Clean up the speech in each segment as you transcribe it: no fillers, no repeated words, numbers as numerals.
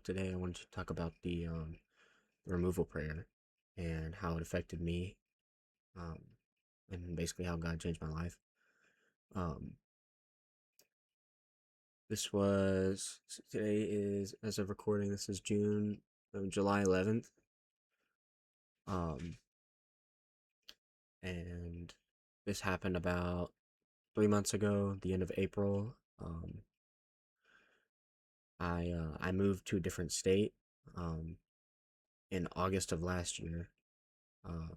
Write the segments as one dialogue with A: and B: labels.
A: today I wanted to talk about the removal prayer and how it affected me, um, and basically how God changed my life. Um, this was Today is, as of recording, this is July 11th, um, and this happened about 3 months ago, the end of April. I moved to a different state, um, in August of last year. Uh,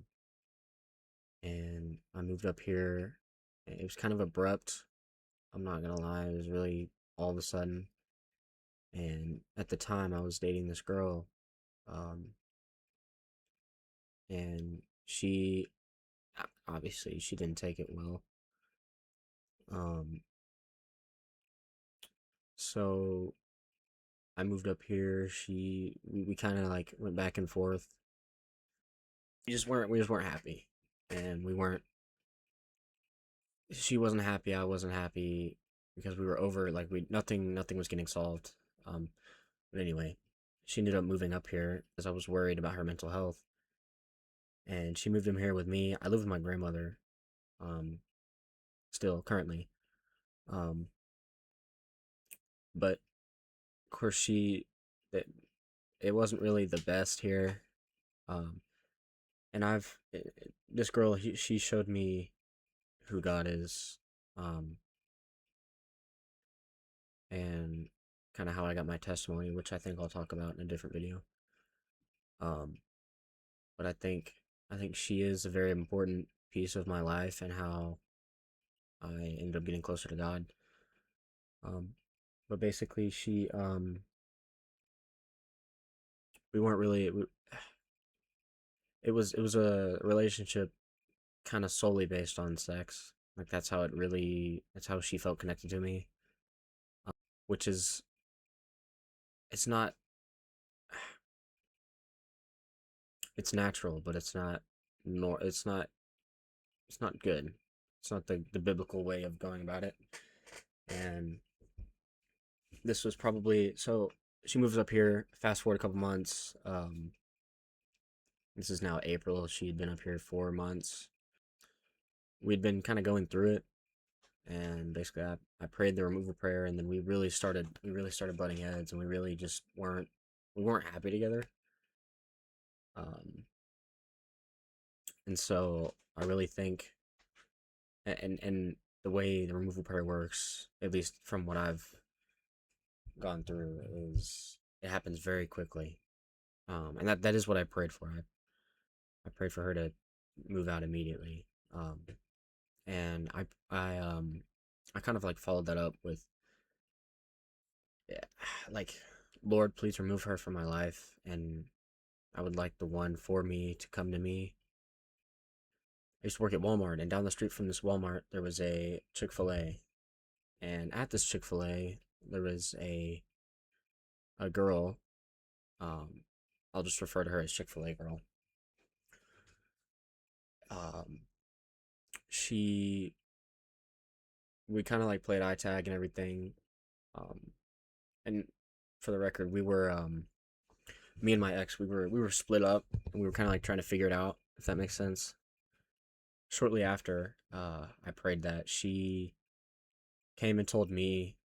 A: and I moved up here. It was kind of abrupt. I'm not gonna lie, it was really all of a sudden. And at the time, I was dating this girl, um, and she obviously she didn't take it well. Um, so I moved up here. We kind of like went back and forth. We just weren't happy, and we weren't. She wasn't happy. I wasn't happy because we were over. Like we nothing was getting solved. Um, But anyway, she ended up moving up here as I was worried about her mental health. And she moved in here with me. I live with my grandmother, um, still currently. Um, but of course, it, it wasn't really the best here. Um, and this girl, she showed me who God is, um, and kind of how I got my testimony, which I think I'll talk about in a different video. Um, but I think she is a very important piece of my life and how I ended up getting closer to God. Um, but basically, we weren't really. It was a relationship kind of solely based on sex. Like that's how she felt connected to me. Which is, it's not, it's natural, but it's not good. It's not the biblical way of going about it. And this was probably so. She moves up here. Fast forward a couple months. This is now April. She had been up here 4 months. We'd been kind of going through it, and basically I prayed the removal prayer, and then we really started butting heads, and we weren't happy together. Um, and so I really think, and the way the removal prayer works, at least from what I've gone through, is it happens very quickly. And that is what I prayed for. I prayed for her to move out immediately. And I kind of like followed that up with, yeah, like, Lord, please remove her from my life, and I would like the one for me to come to me. I used to work at Walmart, and down the street from this Walmart, there was a Chick-fil-A. And at this Chick-fil-A, there was a girl. Um, I'll just refer to her as Chick-fil-A girl. Um, she, we kind of like played eye tag and everything. Um, and for the record, me and my ex, we were split up, and we were kind of like trying to figure it out, if that makes sense. Shortly after, I prayed that, she came and told me,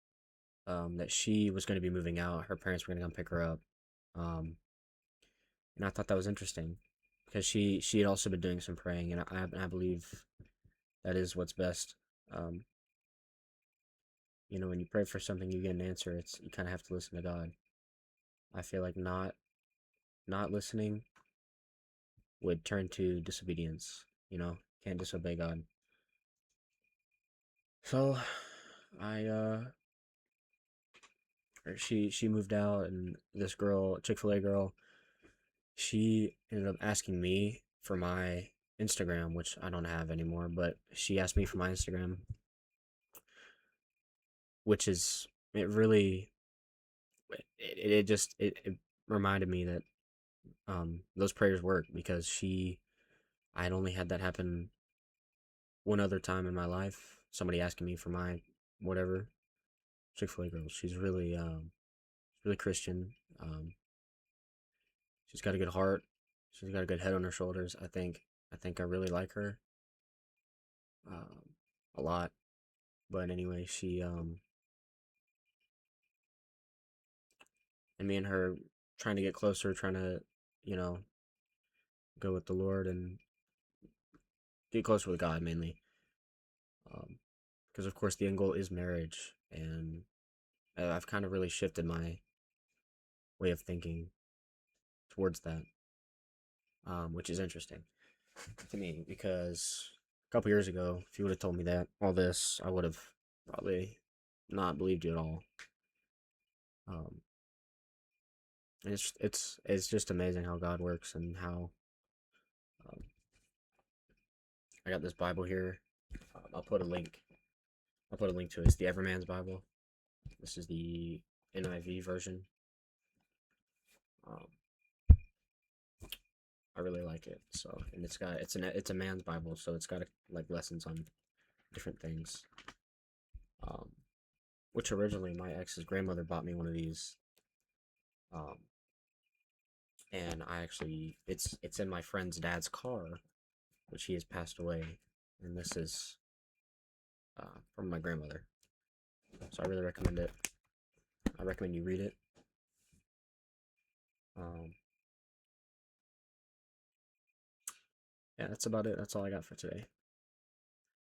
A: that she was going to be moving out. Her parents were going to come pick her up. Um, and I thought that was interesting because she had also been doing some praying, and I believe that is what's best. Um, when you pray for something, you get an answer. You kind of have to listen to God. I feel like not listening would turn to disobedience. Can't disobey God. So, I she moved out, and this girl, Chick-fil-A girl, she ended up asking me for my Instagram, which I don't have anymore, but she asked me for my Instagram, which is, it really, it reminded me that, those prayers work, because I had only had that happen one other time in my life. Somebody asking me for my whatever. Chick-fil-A girl. She's really Christian. Um, she's got a good heart. She's got a good head on her shoulders. I think I really like her um, a lot. But anyway, she and me and her trying to get closer, trying to you know go with the Lord and get closer with God mainly. Because of course the end goal is marriage, and I've kind of really shifted my way of thinking towards that, which is interesting to me because a couple years ago, if you would have told me that all this, I would have probably not believed you at all. Um, and it's just amazing how God works and how um, I got this Bible here. I'll put a link. I'll put a link to it. It's the Everman's Bible. This is the NIV version. Um, I really like it. So, and it's a man's Bible, so it's got like lessons on different things. Um, which originally my ex's grandmother bought me one of these. Um, and I actually it's in my friend's dad's car, which he has passed away, and this is from my grandmother. So I really recommend it. I recommend you read it. Um, yeah, that's about it. That's all I got for today.